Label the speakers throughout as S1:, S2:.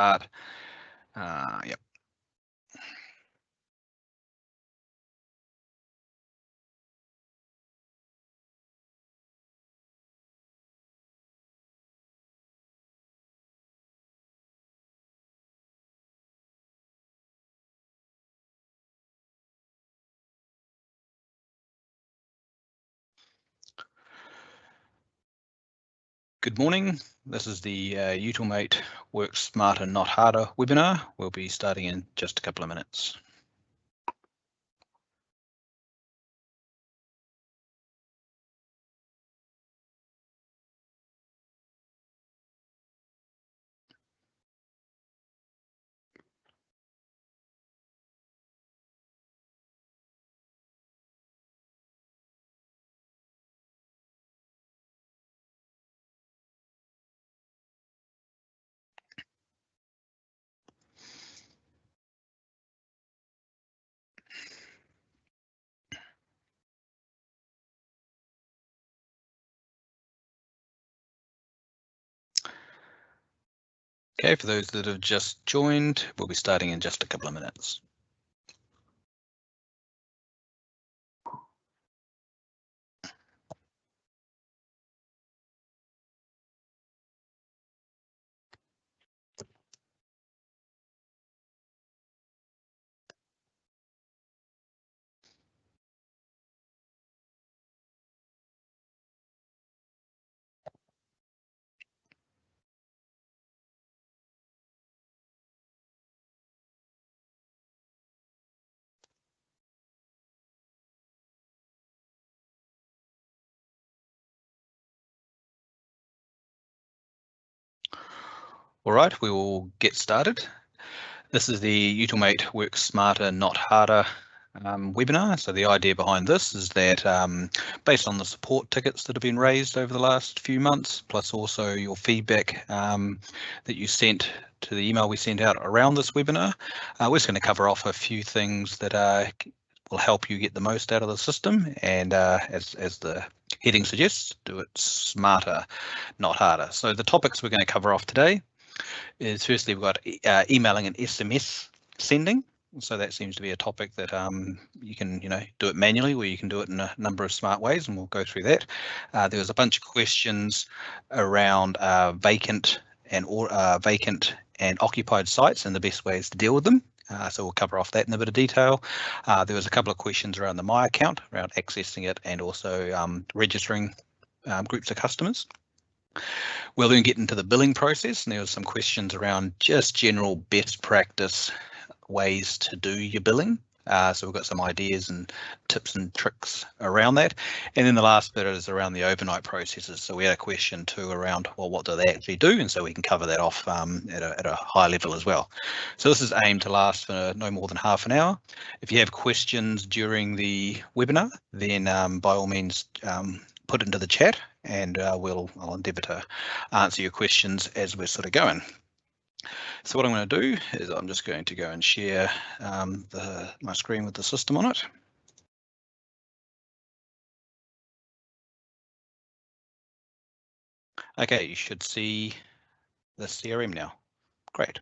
S1: Yep. Good morning. This is the Utilmate Work Smarter, Not Harder webinar. We'll be starting in just a couple of minutes. Okay, for those that have just joined, we'll be starting in just a couple of minutes. All right, we will get started. This is the Utilmate Work Smarter, Not Harder webinar. So the idea behind this is that based on the support tickets that have been raised over the last few months, plus also your feedback that you sent to the email we sent out around this webinar, we're just going to cover off a few things that will help you get the most out of the system. And as the heading suggests, do it smarter, not harder. So the topics we're going to cover off today is firstly we've got emailing and SMS sending. So that seems to be a topic that you can do it manually, or you can do it in a number of smart ways, and we'll go through that. There was a bunch of questions around vacant and occupied sites and the best ways to deal with them. So we'll cover off that in a bit of detail. There was a couple of questions around the My Account, around accessing it and also registering groups of customers. We'll then get into the billing process, and there were some questions around just general best practice ways to do your billing. So we've got some ideas and tips and tricks around that. And then the last bit is around the overnight processes. So we had a question too around, well, what do they actually do? And so we can cover that off at a high level as well. So this is aimed to last for no more than half an hour. If you have questions during the webinar, then by all means, put it into the chat, and I'll endeavour to answer your questions as we're sort of going. So what I'm going to do is I'm just going to go and share my screen with the system on it. Okay, you should see the CRM now. Great.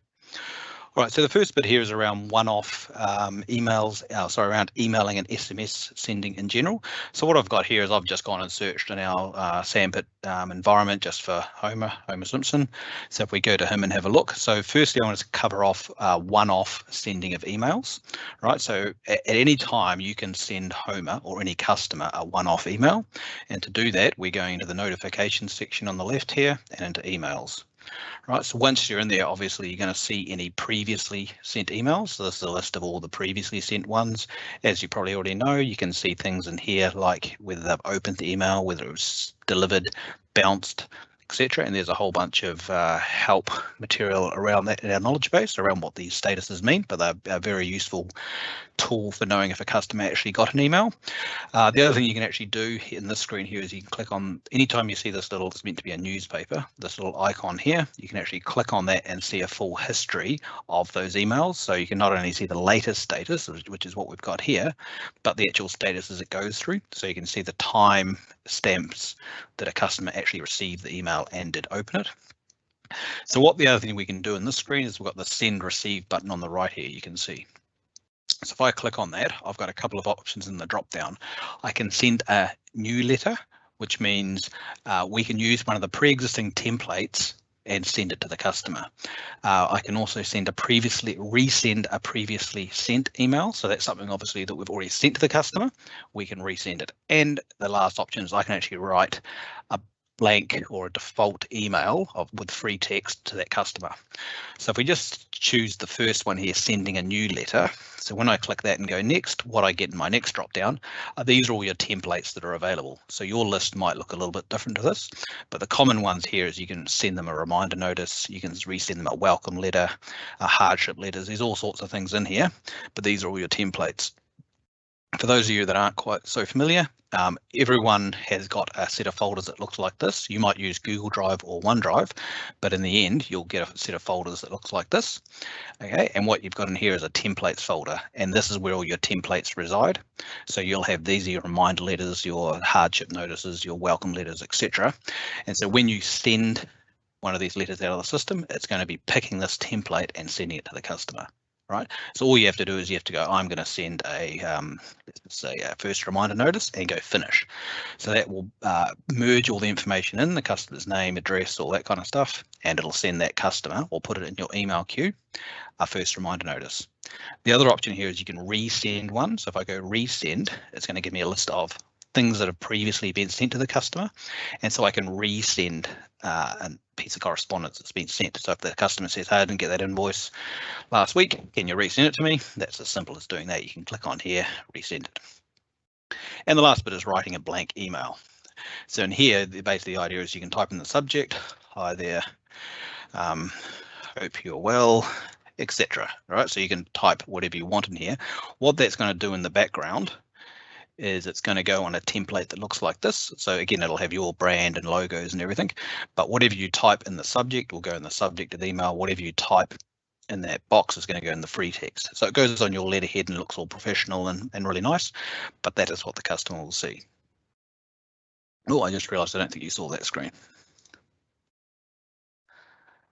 S1: All right, so the first bit here is around one-off emails, around emailing and SMS sending in general. So what I've got here is I've just gone and searched in our Sandpit environment just for Homer Simpson. So if we go to him and have a look. So firstly, I want to cover off one-off sending of emails, right? So at any time you can send Homer or any customer a one-off email. And to do that, we're going to the notifications section on the left here and into emails. Right, so once you're in there, obviously you're going to see any previously sent emails. So this is a list of all the previously sent ones. As you probably already know, you can see things in here like whether they've opened the email, whether it was delivered, bounced, etc. And there's a whole bunch of help material around that in our knowledge base around what these statuses mean, but they're a very useful tool for knowing if a customer actually got an email. The other thing you can actually do in this screen here is you can click on, anytime you see this little, it's meant to be a newspaper, this little icon here, you can actually click on that and see a full history of those emails. So you can not only see the latest status, which is what we've got here, but the actual status as it goes through. So you can see the time stamps that a customer actually received the email and did open it. So what the other thing we can do in this screen is we've got the send receive button on the right here, you can see. So if I click on that, I've got a couple of options in the drop down. I can send a new letter, which means we can use one of the pre-existing templates and send it to the customer. I can also resend a previously sent email. So that's something obviously that we've already sent to the customer. We can resend it. And the last option is I can actually write a blank or a default email with free text to that customer. So if we just choose the first one here, sending a new letter. So when I click that and go next, what I get in my next drop down, these are all your templates that are available. So your list might look a little bit different to this, but the common ones here is you can send them a reminder notice, you can resend them a welcome letter, a hardship letters. There's all sorts of things in here, but these are all your templates. For those of you that aren't quite so familiar, everyone has got a set of folders that looks like this. You might use Google Drive or OneDrive, but in the end, you'll get a set of folders that looks like this. Okay, and what you've got in here is a templates folder, and this is where all your templates reside. So you'll have these are your reminder letters, your hardship notices, your welcome letters, etc. And so when you send one of these letters out of the system, it's going to be picking this template and sending it to the customer. Right, so all you have to do is you have to go, I'm going to send a, let's say a first reminder notice and go finish. So that will merge all the information in, the customer's name, address, all that kind of stuff, and it'll send that customer or put it in your email queue, a first reminder notice. The other option here is you can resend one. So if I go resend, it's going to give me a list of things that have previously been sent to the customer. And so I can resend a piece of correspondence that's been sent. So if the customer says, hey, I didn't get that invoice last week, can you resend it to me? That's as simple as doing that. You can click on here, resend it. And the last bit is writing a blank email. So in here, basically the idea is you can type in the subject, hi there, hope you're well, etc. Right, so you can type whatever you want in here. What that's going to do in the background is it's going to go on a template that looks like this. So again, it'll have your brand and logos and everything, but whatever you type in the subject will go in the subject of the email. Whatever you type in that box is going to go in the free text. So it goes on your letterhead and looks all professional and really nice, but that is what the customer will see. Oh, I just realized I don't think you saw that screen.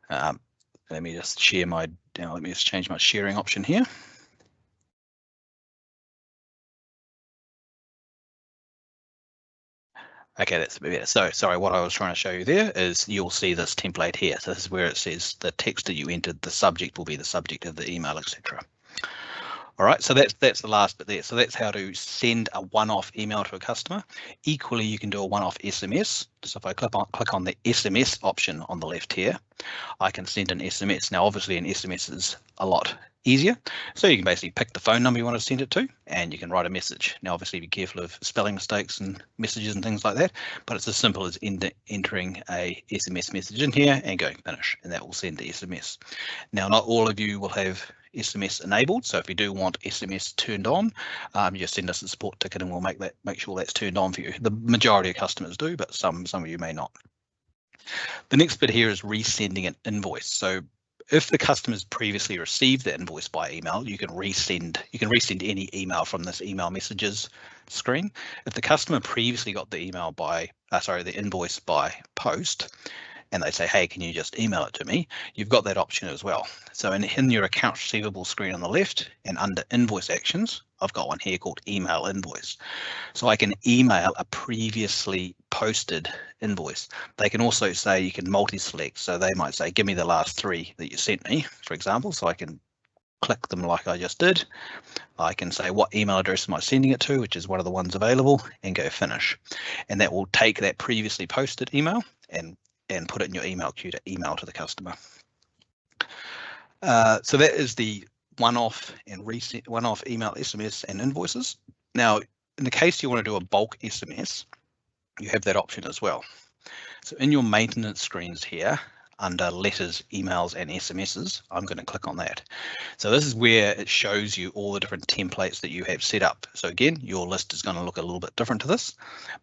S1: Let me just share my, let me just change my sharing option here. Okay, that's a bit better. So sorry, what I was trying to show you there is you'll see this template here. So this is where it says the text that you entered, the subject will be the subject of the email, etc. All right, so that's the last bit there. So that's how to send a one-off email to a customer. Equally, you can do a one-off SMS. So if I click on the SMS option on the left here, I can send an SMS. Now, obviously, an SMS is a lot easier. So you can basically pick the phone number you want to send it to, and you can write a message. Now, obviously, be careful of spelling mistakes and messages and things like that, but it's as simple as entering a SMS message in here and going finish, and that will send the SMS. Now, not all of you will have SMS enabled, so if you do want SMS turned on, you just send us a support ticket and we'll make sure that's turned on for you. The majority of customers do, but some of you may not. The next bit here is resending an invoice. So if the customer's previously received the invoice by email, you can resend any email from this email messages screen. If the customer previously got the email by the invoice by post, and they say, hey, can you just email it to me? You've got that option as well. So in your accounts receivable screen on the left and under invoice actions, I've got one here called email invoice. So I can email a previously posted invoice. They can also say you can multi-select. So they might say, give me the last 3 that you sent me, for example. So I can click them like I just did. I can say what email address am I sending it to, which is one of the ones available, and go finish. And that will take that previously posted email and put it in your email queue to email to the customer. So that is the one-off email SMS and invoices. Now, in the case you want to do a bulk SMS, you have that option as well. So in your maintenance screens here, under letters, emails, and SMSs, I'm going to click on that. So this is where it shows you all the different templates that you have set up. So again, your list is going to look a little bit different to this,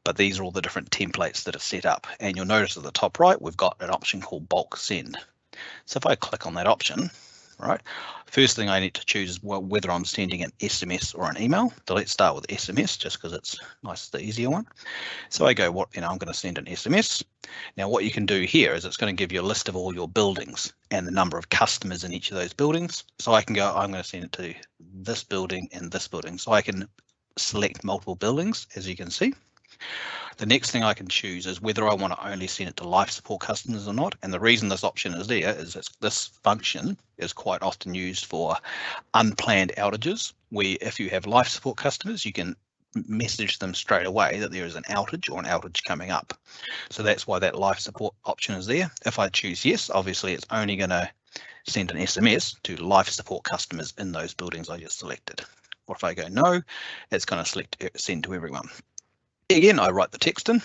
S1: but these are all the different templates that are set up. And you'll notice at the top right, we've got an option called bulk send. So if I click on that option, right? First thing I need to choose is whether I'm sending an SMS or an email. So let's start with SMS just because it's nice, the easier one. So I go, I'm going to send an SMS. Now what you can do here is it's going to give you a list of all your buildings and the number of customers in each of those buildings. So I can go, I'm going to send it to this building and this building. So I can select multiple buildings, as you can see. The next thing I can choose is whether I want to only send it to life support customers or not. And the reason this option is there is that this function is quite often used for unplanned outages, where if you have life support customers, you can message them straight away that there is an outage or an outage coming up. So that's why that life support option is there. If I choose yes, obviously it's only going to send an SMS to life support customers in those buildings I just selected. Or if I go no, it's going to send to everyone. Again, I write the text in,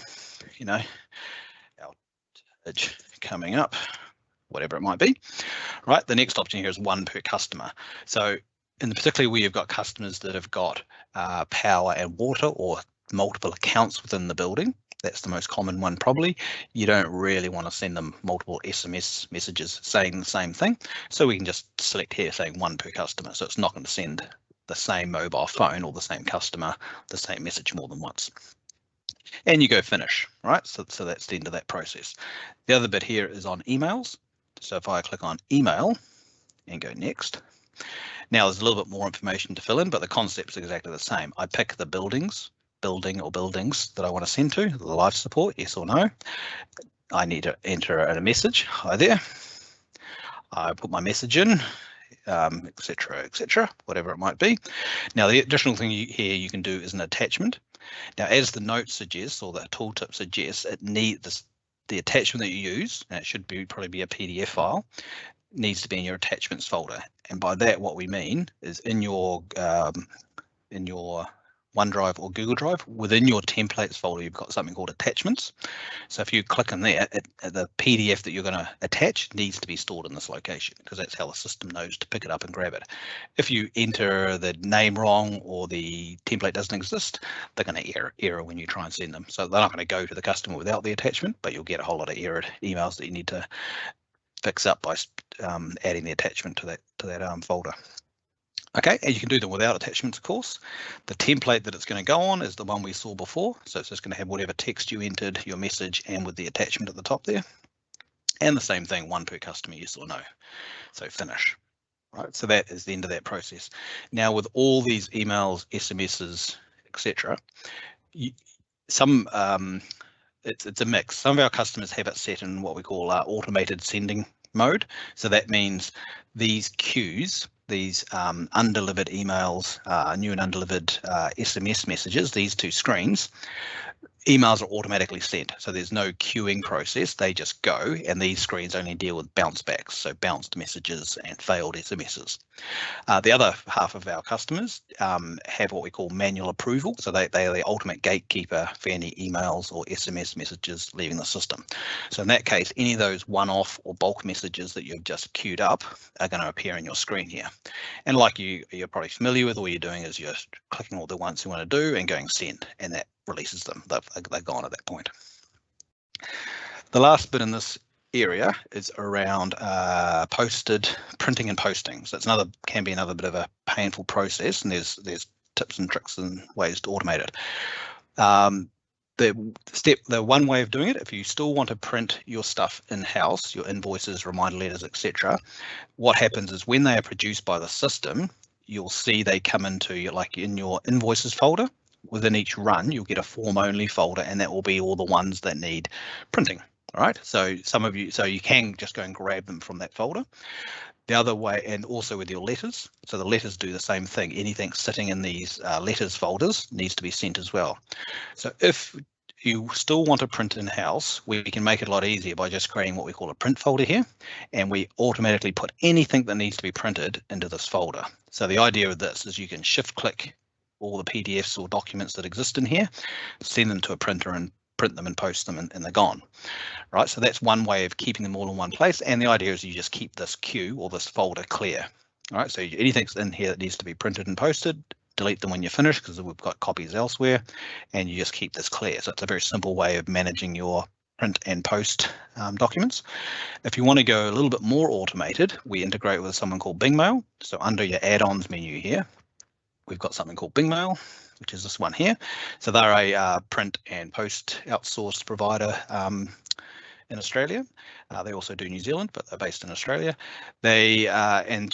S1: outage coming up, whatever it might be. Right, the next option here is one per customer. So particularly where you've got customers that have got power and water or multiple accounts within the building, that's the most common one probably. You don't really want to send them multiple SMS messages saying the same thing. So we can just select here saying one per customer. So it's not going to send the same mobile phone or the same customer the same message more than once. And you go finish, right? So that's the end of that process. The other bit here is on emails. So if I click on email and go next, now there's a little bit more information to fill in, but the concept's exactly the same. I pick the building or buildings that I want to send to, the life support, yes or no. I need to enter a message, hi there. I put my message in, etc., whatever it might be. Now the additional thing here you can do is an attachment. Now, as the note suggests, or the tooltip suggests, it needs the attachment that you use, and it should probably be a PDF file, needs to be in your attachments folder. And by that, what we mean is in your OneDrive or Google Drive, within your templates folder, you've got something called attachments. So if you click on there, the PDF that you're going to attach needs to be stored in this location, because that's how the system knows to pick it up and grab it. If you enter the name wrong or the template doesn't exist, they're going to error when you try and send them. So they're not going to go to the customer without the attachment, but you'll get a whole lot of errored emails that you need to fix up by adding the attachment to that folder. Okay, and you can do them without attachments, of course. The template that it's going to go on is the one we saw before. So it's just going to have whatever text you entered, your message, and with the attachment at the top there. And the same thing, one per customer, yes or no. So finish. Right, so that is the end of that process. Now with all these emails, SMSs, etc., it's a mix. Some of our customers have it set in what we call automated sending mode. So that means these queues, these undelivered emails, new and undelivered SMS messages, these two screens, emails are automatically sent. So there's no queuing process, they just go, and these screens only deal with bounce backs, so bounced messages and failed SMSs. The other half of our customers have what we call manual approval. So they are the ultimate gatekeeper for any emails or SMS messages leaving the system. So in that case, any of those one-off or bulk messages that you've just queued up are going to appear on your screen here. And like you're probably familiar with, all you're doing is you're clicking all the ones you want to do and going send, and that releases them. They're gone at that point. The last bit in this area is around printing and posting. So it's can be another bit of a painful process, and there's tips and tricks and ways to automate it. The one way of doing it, if you still want to print your stuff in-house, your invoices, reminder letters, etc., what happens is when they are produced by the system, you'll see they come into in your invoices folder. Within each run, you'll get a form only folder, and that will be all the ones that need printing. All right, so you can just go and grab them from that folder. The other way, and also with your letters, so the letters do the same thing. Anything sitting in these letters folders needs to be sent as well. So if you still want to print in-house, we can make it a lot easier by just creating what we call a print folder here, and we automatically put anything that needs to be printed into this folder. So the idea of this is you can shift-click all the PDFs or documents that exist in here, send them to a printer and print them and post them, and they're gone. Right, so that's one way of keeping them all in one place, and the idea is you just keep this queue or this folder clear. All right, so anything's in here that needs to be printed and posted, delete them when you're finished because we've got copies elsewhere, and you just keep this clear. So it's a very simple way of managing your print and post documents. If you want to go a little bit more automated, we integrate with something called Bing Mail. So under your add-ons menu here, we've got something called Bing Mail, which is this one here. So they're a print and post outsourced provider in Australia. They also do New Zealand, but they're based in Australia. And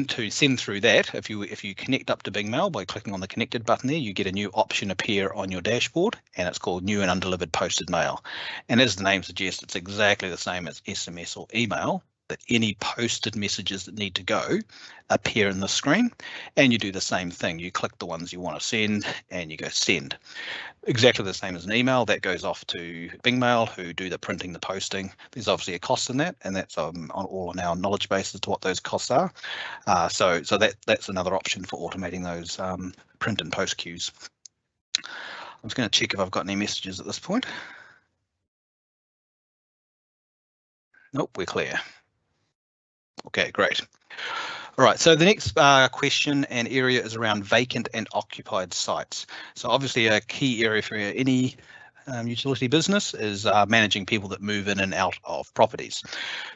S1: to send through that, if you connect up to Bing Mail by clicking on the connected button there, you get a new option appear on your dashboard, and it's called new and undelivered posted mail. And as the name suggests, it's exactly the same as SMS or email, that any posted messages that need to go appear in the screen, and you do the same thing. You click the ones you want to send and you go send. Exactly the same as an email. That goes off to Bing Mail, who do the printing, the posting. There's obviously a cost in that, and that's all on our knowledge base as to what those costs are. So that's another option for automating those print and post queues. I'm just going to check if I've got any messages at this point. Nope, we're clear. Okay, great. All right, so the next question and area is around vacant and occupied sites. So obviously a key area for any utility business is managing people that move in and out of properties.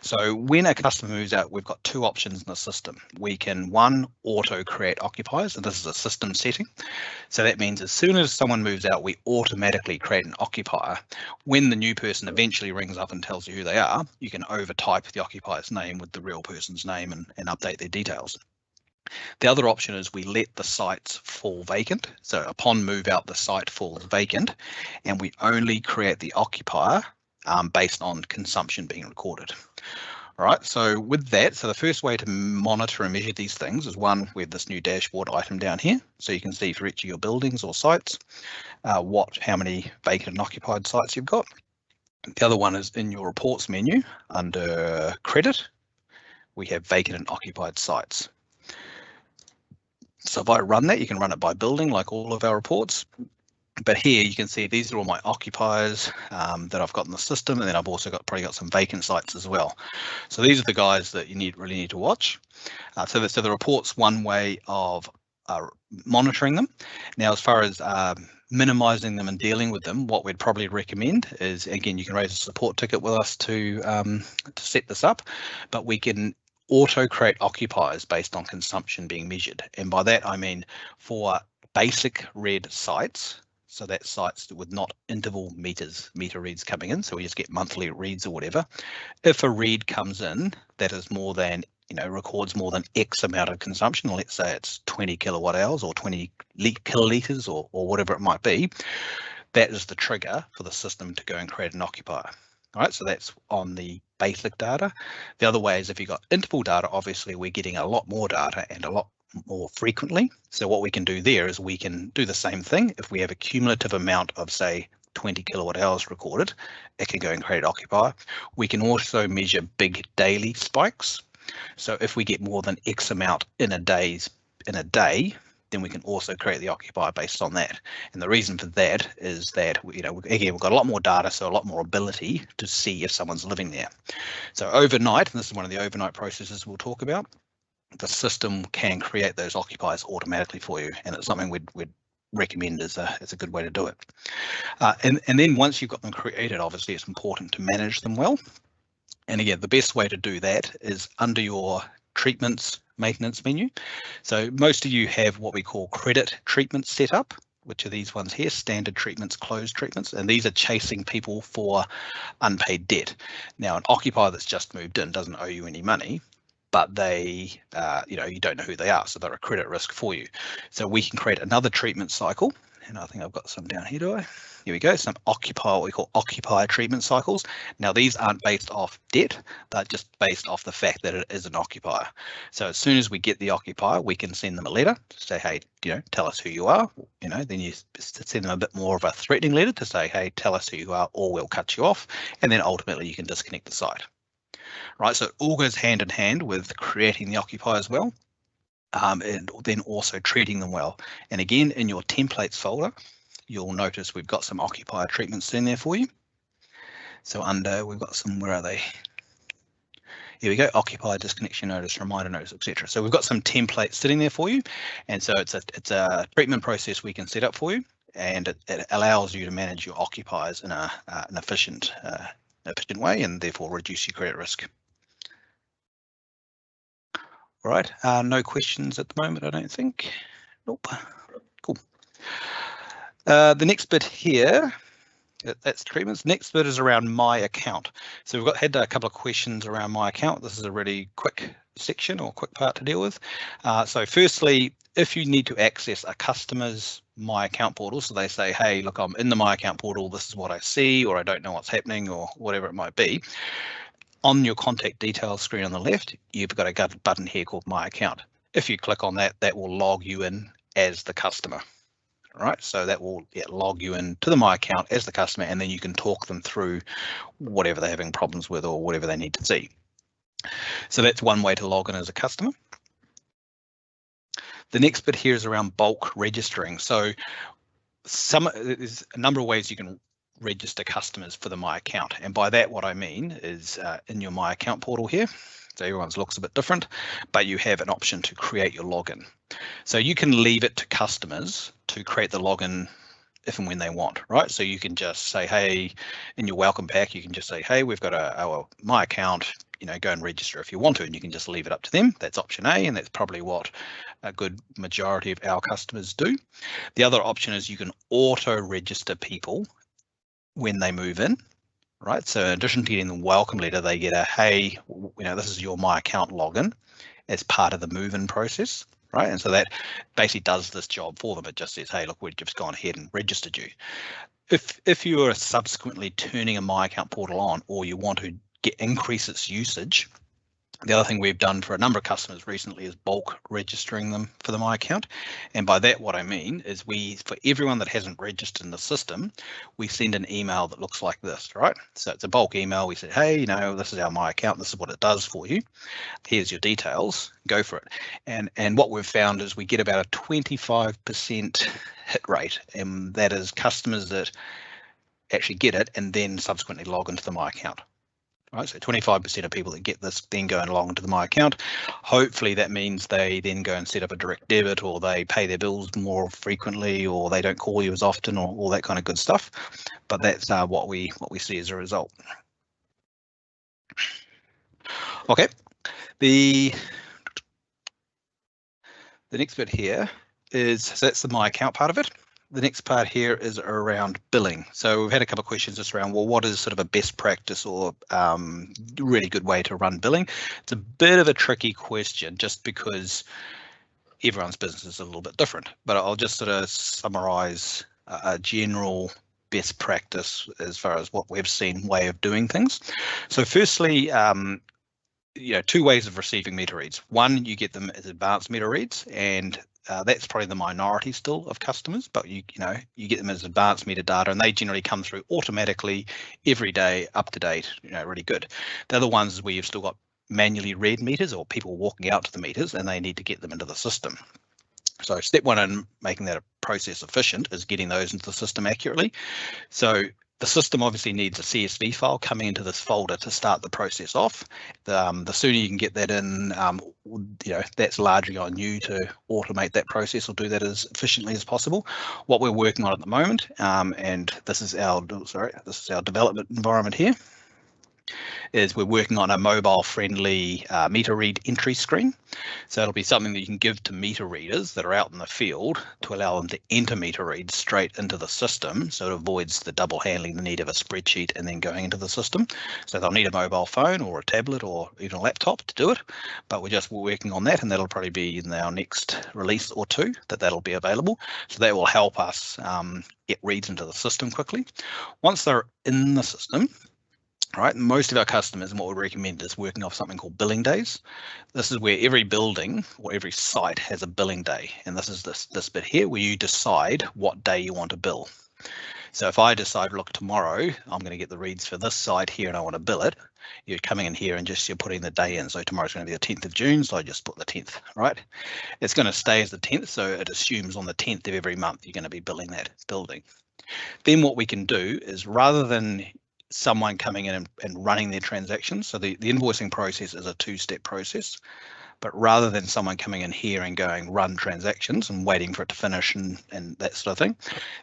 S1: So when a customer moves out, we've got two options in the system. We can, one, auto create occupiers, and this is a system setting. So that means as soon as someone moves out, we automatically create an occupier. When the new person eventually rings up and tells you who they are, you can overtype the occupier's name with the real person's name and update their details. The other option is we let the sites fall vacant. So upon move out, the site falls vacant, and we only create the occupier based on consumption being recorded. All right, so with that, so the first way to monitor and measure these things is one, we have this new dashboard item down here. So you can see for each of your buildings or sites, how many vacant and occupied sites you've got. The other one is in your reports menu under credit, we have vacant and occupied sites. So if I run that, you can run it by building like all of our reports. But here you can see these are all my occupiers that I've got in the system, and then I've also probably got some vacant sites as well. So these are the guys that you really need to watch. So the report's one way of monitoring them. Now, as far as minimizing them and dealing with them, what we'd probably recommend is, again, you can raise a support ticket with us to set this up, but we can auto create occupiers based on consumption being measured. And by that, I mean for basic read sites, so that's sites with not interval meter reads coming in, so we just get monthly reads or whatever. If a read comes in that is more than, records more than X amount of consumption, let's say it's 20 kilowatt hours or 20 kiloliters or whatever it might be, that is the trigger for the system to go and create an occupier. All right, so that's on the basic data. The other way is if you've got interval data, obviously we're getting a lot more data and a lot more frequently. So what we can do there is we can do the same thing. If we have a cumulative amount of, say, 20 kilowatt hours recorded, it can go and create an occupier. We can also measure big daily spikes. So if we get more than X amount in a day, then we can also create the occupier based on that. And the reason for that is that, again, we've got a lot more data, so a lot more ability to see if someone's living there. So overnight, and this is one of the overnight processes we'll talk about, the system can create those occupiers automatically for you, and it's something we'd recommend as a good way to do it. And then once you've got them created, obviously it's important to manage them well. And again, the best way to do that is under your treatments maintenance menu. So most of you have what we call credit treatments set up, which are these ones here, standard treatments, closed treatments, and these are chasing people for unpaid debt. Now, an occupier that's just moved in doesn't owe you any money, but they, you don't know who they are, so they're a credit risk for you. So we can create another treatment cycle, and I think I've got some down here, do I? Here we go, some what we call occupier treatment cycles. Now these aren't based off debt, they're just based off the fact that it is an occupier. So as soon as we get the occupier, we can send them a letter to say, hey, tell us who you are. Then you send them a bit more of a threatening letter to say, hey, tell us who you are or we'll cut you off. And then ultimately you can disconnect the site. Right, so it all goes hand in hand with creating the occupier as well, and then also treating them well. And again, in your templates folder, you'll notice we've got some occupier treatments in there for you. So we've got some, where are they? Here we go, occupier disconnection notice, reminder notice, etc. So we've got some templates sitting there for you. And so it's a treatment process we can set up for you. and it allows you to manage your occupiers in an efficient way, and therefore reduce your credit risk. All right, no questions at the moment, I don't think. Nope. Cool. The next bit here, that's treatments. Next bit is around my account. So we've had a couple of questions around my account. This is a really quick section or quick part to deal with. So firstly, if you need to access a customer's My Account portal, so they say, hey, look, I'm in the My Account portal, this is what I see, or I don't know what's happening, or whatever it might be. On your contact details screen on the left, you've got a button here called My Account. If you click on that, that will log you in as the customer. All right, so that will log you into the My Account as the customer, and then you can talk them through whatever they're having problems with or whatever they need to see. So that's one way to log in as a customer. The next bit here is around bulk registering. So there's a number of ways you can register customers for the My Account, and by that what I mean is in your My Account portal here. So everyone's looks a bit different, but you have an option to create your login. So you can leave it to customers to create the login if and when they want, right? So you can just say, hey, in your welcome pack, you can just say, hey, we've got our My Account, go and register if you want to, and you can just leave it up to them. That's option A, and that's probably what a good majority of our customers do. The other option is you can auto register people when they move in. Right, so in addition to getting the welcome letter, they get a, hey, this is your My Account login as part of the move-in process, right? And so that basically does this job for them. It just says, hey, look, we've just gone ahead and registered you. If you are subsequently turning a My Account portal on, or you want to increase its usage, the other thing we've done for a number of customers recently is bulk registering them for the My Account. And by that, what I mean is for everyone that hasn't registered in the system, we send an email that looks like this, right? So it's a bulk email. We say, hey, this is our My Account. This is what it does for you. Here's your details. Go for it. And what we've found is we get about a 25% hit rate, and that is customers that actually get it and then subsequently log into the My Account. Right, so 25% of people that get this then go along into the My Account. Hopefully that means they then go and set up a direct debit, or they pay their bills more frequently, or they don't call you as often, or all that kind of good stuff. But that's what we see as a result. Okay, the next bit here is, so that's the My Account part of it. The next part here is around billing. So we've had a couple of questions just around, well, what is sort of a best practice or really good way to run billing? It's a bit of a tricky question just because everyone's business is a little bit different, but I'll just sort of summarize a general best practice as far as what we've seen way of doing things. So firstly, two ways of receiving meter reads. One, you get them as advanced meter reads, and that's probably the minority still of customers, but you get them as advanced meter data, and they generally come through automatically every day, up to date, really good. The other ones is where you've still got manually read meters, or people walking out to the meters, and they need to get them into the system. So step one in making that a process efficient is getting those into the system accurately. So the system obviously needs a CSV file coming into this folder to start the process off. The sooner you can get that in, that's largely on you to automate that process or do that as efficiently as possible. What we're working on at the moment, and this is our development environment here, is we're working on a mobile-friendly meter read entry screen. So it'll be something that you can give to meter readers that are out in the field to allow them to enter meter reads straight into the system. So it avoids the double handling, the need of a spreadsheet and then going into the system. So they'll need a mobile phone or a tablet or even a laptop to do it. But we're just working on that, and that'll probably be in our next release or two that'll be available. So that will help us get reads into the system quickly. Once they're in the system, right, most of our customers, and what we recommend is working off something called billing days. This is where every building or every site has a billing day, and this is this bit here where you decide what day you want to bill. So if I decide, look, tomorrow I'm going to get the reads for this site here and I want to bill it, you're coming in here and you're putting the day in. So tomorrow's going to be the 10th of June, so I just put the 10th, right? It's going to stay as the 10th, so it assumes on the 10th of every month you're going to be billing that building. Then what we can do is, rather than someone coming in and running their transactions, so the invoicing process is a two-step process. But rather than someone coming in here and going run transactions and waiting for it to finish and that sort of thing,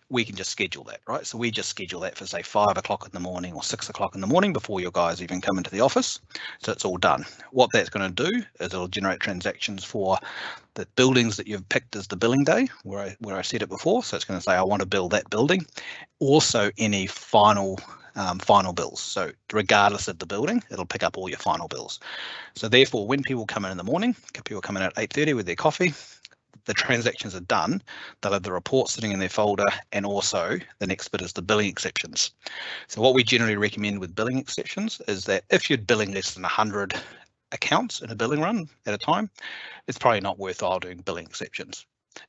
S1: we can just schedule that, right? So we just schedule that for say 5 o'clock in the morning or 6 o'clock in the morning before your guys even come into the office. So it's all done. What that's going to do is it'll generate transactions for the buildings that you've picked as the billing day, where I said it before. So it's going to say I want to build that building. Also any final bills. So regardless of the building, it'll pick up all your final bills. So therefore, when people come in the morning, people come in at 8:30 with their coffee, the transactions are done, they'll have the report sitting in their folder, and also the next bit is the billing exceptions. So what we generally recommend with billing exceptions is that if you're billing less than 100 accounts in a billing run at a time, it's probably not worthwhile doing billing exceptions.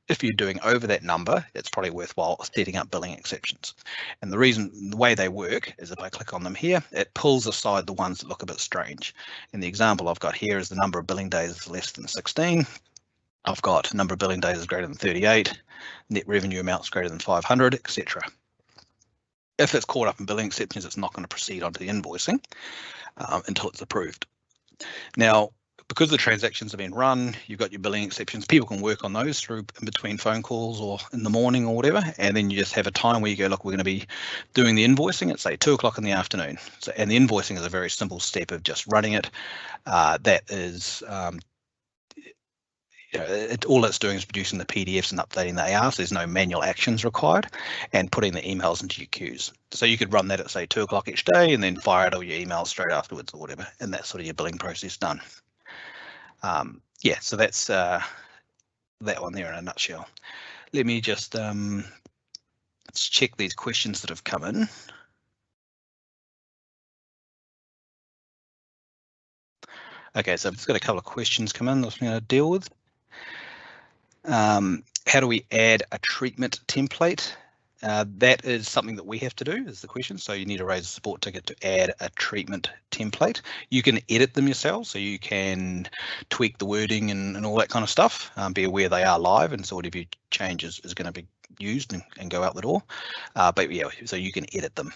S1: If you're doing over that number, it's probably worthwhile setting up billing exceptions. And the way they work is if I click on them here, it pulls aside the ones that look a bit strange. And the example I've got here is the number of billing days is less than 16. I've got number of billing days is greater than 38, net revenue amounts greater than 500, etc. If it's caught up in billing exceptions, it's not going to proceed onto the invoicing until it's approved. Now, because the transactions have been run, you've got your billing exceptions, people can work on those through in between phone calls or in the morning or whatever, and then you just have a time where you go, look, we're going to be doing the invoicing at say 2 o'clock in the afternoon. So, and the invoicing is a very simple step of just running it. That is all it's doing is producing the PDFs and updating the ARs. There's no manual actions required, and putting the emails into your queues. So you could run that at say 2 o'clock each day and then fire out all your emails straight afterwards or whatever, and that's sort of your billing process done. Yeah, so that's that one there in a nutshell. Let me just let's check these questions that have come in. Okay, so I've just got a couple of questions come in that I'm going to deal with. How do we add a treatment template? That is something that we have to do, is the question. So you need to raise a support ticket to add a treatment template. You can edit them yourself, so you can tweak the wording and all that kind of stuff. Be aware they are live, and so whatever you change is going to be used and go out the door. But yeah, so you can edit them.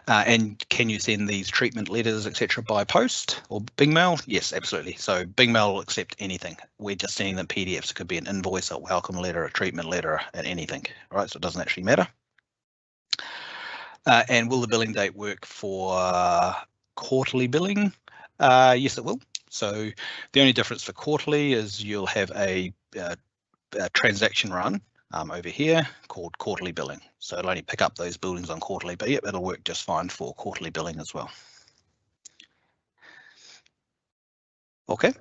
S1: And can you send these treatment letters, etc., by post or Bing Mail? Yes, absolutely. So Bing Mail will accept anything. We're just sending them PDFs. It could be an invoice, a welcome letter, a treatment letter, and anything. Right, so it doesn't actually matter. And will the billing date work for quarterly billing? Yes, it will. So the only difference for quarterly is you'll have a transaction run over here called quarterly billing. So it'll only pick up those buildings on quarterly, but yep, it'll work just fine for quarterly billing as well. Okay.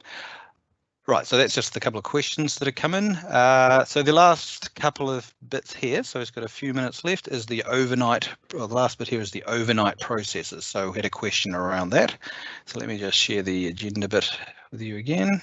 S1: Right, so that's just a couple of questions that have come in. So the last couple of bits here, so it's got a few minutes left, is the overnight, well, the last bit here is the overnight processes. So we had a question around that. So let me just share the agenda bit with you again.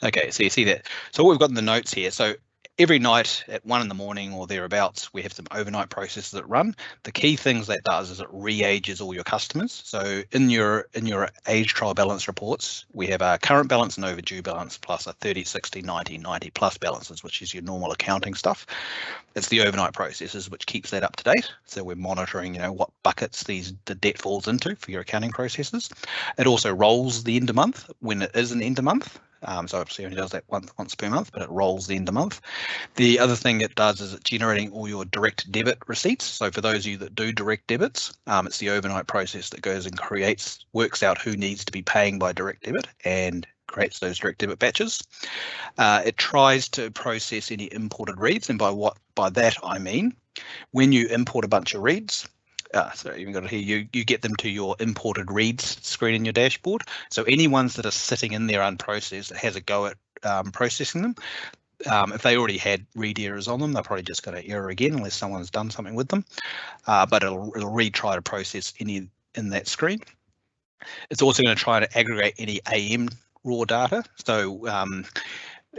S1: Okay, so you see that. So what we've got in the notes here, so every night at 1 in the morning or thereabouts, we have some overnight processes that run. The key things that does is it re-ages all your customers. So in your age trial balance reports, we have a current balance and overdue balance plus a 30, 60, 90, 90 plus balances, which is your normal accounting stuff. It's the overnight processes which keeps that up to date. So we're monitoring, what buckets the debt falls into for your accounting processes. It also rolls the end of month when it is an end of month. So obviously only does that once per month, but it rolls the end of month. The other thing it does is it's generating all your direct debit receipts. So for those of you that do direct debits, it's the overnight process that goes and works out who needs to be paying by direct debit and creates those direct debit batches. It tries to process any imported reads, and by that I mean when you import a bunch of reads. So you've got it here, you get them to your imported reads screen in your dashboard. So any ones that are sitting in there unprocessed, it has a go at processing them. If they already had read errors on them, they're probably just going to error again unless someone's done something with them. But it'll retry to process any in that screen. It's also going to try to aggregate any AM raw data. So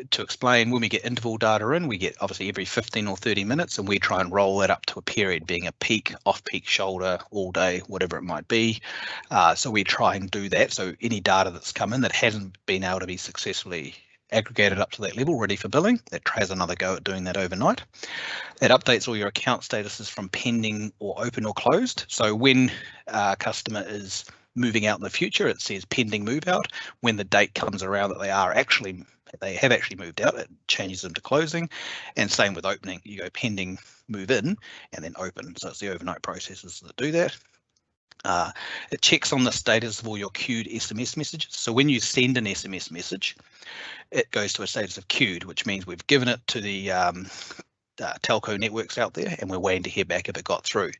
S1: to explain, when we get interval data in, we get obviously every 15 or 30 minutes, and we try and roll that up to a period, being a peak, off-peak, shoulder, all day, whatever it might be. So we try and do that. So any data that's come in that hasn't been able to be successfully aggregated up to that level, ready for billing. It has another go at doing that overnight. It updates all your account statuses from pending or open or closed. So when a customer is moving out in the future, it says pending move out. When the date comes around that they have actually moved out, it changes them to closing. And same with opening, you go pending move in and then open. So it's the overnight processes that do that. It checks on the status of all your queued SMS messages. So when you send an SMS message, it goes to a status of queued, which means we've given it to the telco networks out there and we're waiting to hear back if it got through.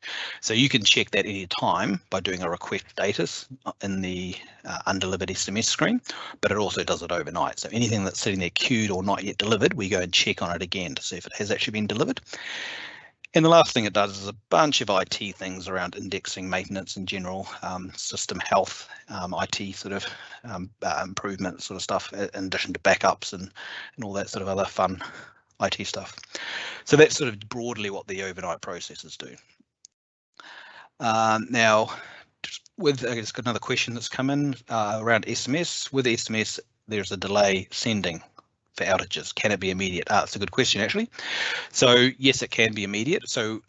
S1: So you can check that any time by doing a request status in the undelivered SMS screen, but it also does it overnight. So anything that's sitting there queued or not yet delivered, we go and check on it again to see if it has actually been delivered. And the last thing it does is a bunch of IT things around indexing, maintenance in general, system health, IT sort of improvement sort of stuff, in addition to backups and all that sort of other fun IT stuff. So that's sort of broadly what the overnight processes do. Now, with I guess another question that's come in around SMS. With SMS, there's a delay sending for outages. Can it be immediate? It's a good question, actually. So yes, it can be immediate. So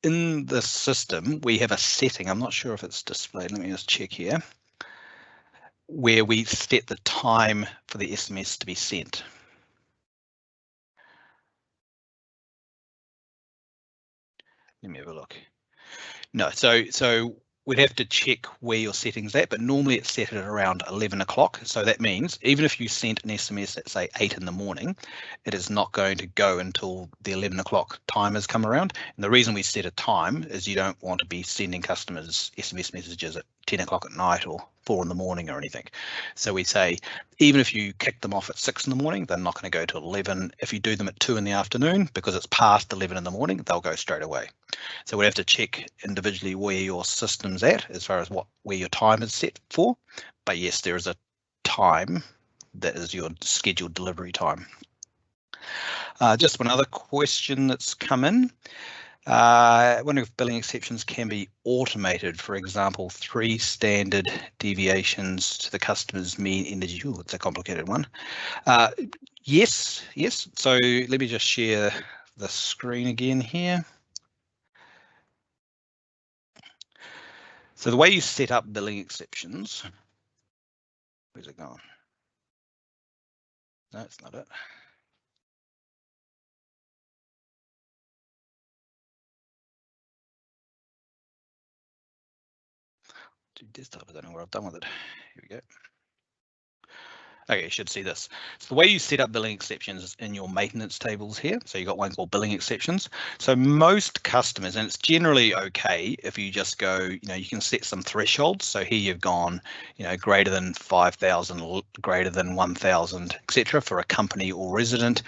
S1: in the system, we have a setting. I'm not sure if it's displayed. Let me just check here. Where we set the time for the SMS to be sent. Let me have a look. No, so we'd have to check where your setting's at, but normally it's set at around 11 o'clock. So that means even if you sent an SMS at say 8 in the morning, it is not going to go until the 11 o'clock time has come around. And the reason we set a time is you don't want to be sending customers SMS messages at 10 o'clock at night or 4 in the morning or anything. So we say, even if you kick them off at 6 in the morning, they're not going to go to 11. If you do them at 2 in the afternoon, because it's past 11 in the morning, they'll go straight away. So we have to check individually where your system's at as far as where your time is set for. But yes, there is a time that is your scheduled delivery time. Just one other question that's come in. Wondering if billing exceptions can be automated, for example, 3 standard deviations to the customer's mean energy. Oh, it's a complicated one. Yes. So let me just share the screen again here. So the way you set up billing exceptions, where's it gone? No, it's not it. Desktop, I don't know where I've done with it. Here we go. Okay, you should see this. So the way you set up billing exceptions is in your maintenance tables here. So you've got one called billing exceptions. So most customers, and it's generally okay if you just go, you can set some thresholds. So here you've gone, greater than 5,000, greater than 1,000, etc. for a company or resident,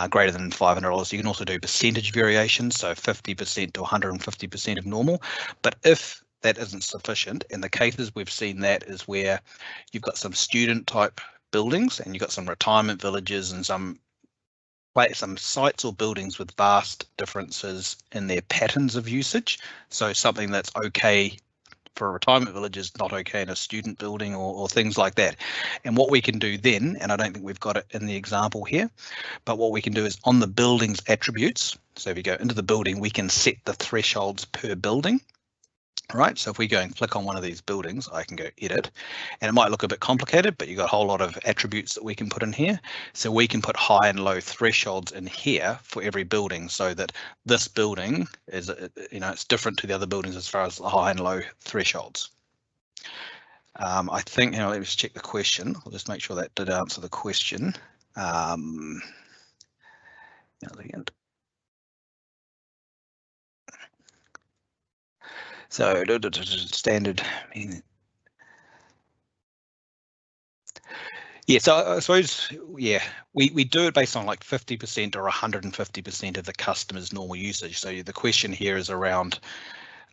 S1: greater than $500. You can also do percentage variations, so 50% to 150% of normal. But if that isn't sufficient, in the cases we've seen that is where you've got some student type buildings and you've got some retirement villages and some sites or buildings with vast differences in their patterns of usage. So something that's okay for a retirement village is not okay in a student building or things like that. And what we can do then, and I don't think we've got it in the example here, but what we can do is on the building's attributes. So if you go into the building, we can set the thresholds per building. Right, so if we go and click on one of these buildings, I can go edit, and it might look a bit complicated, but you've got a whole lot of attributes that we can put in here. So we can put high and low thresholds in here for every building, so that this building is, it's different to the other buildings as far as the high and low thresholds. I think, let me just check the question. I'll just make sure that did answer the question. So standard. Yeah, so I suppose, we do it based on like 50% or 150% of the customer's normal usage. So the question here is around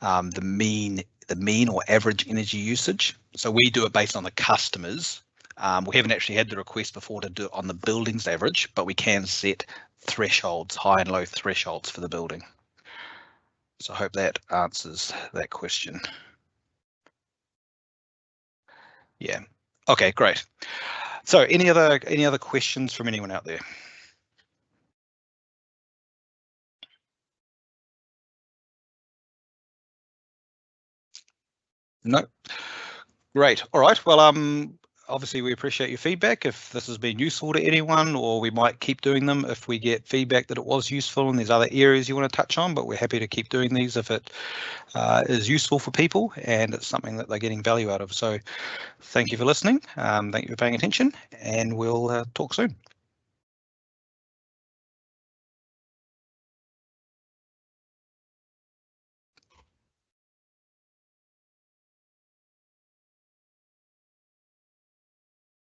S1: the mean or average energy usage. So we do it based on the customers. We haven't actually had the request before to do it on the building's average, but we can set thresholds, high and low thresholds for the building. So I hope that answers that question. Yeah. Okay, great. So any other questions from anyone out there? No. Great. All right. Well, obviously we appreciate your feedback. If this has been useful to anyone, or we might keep doing them if we get feedback that it was useful and there's other areas you want to touch on, but we're happy to keep doing these if it is useful for people and it's something that they're getting value out of. So thank you for listening. Thank you for paying attention, and we'll talk soon.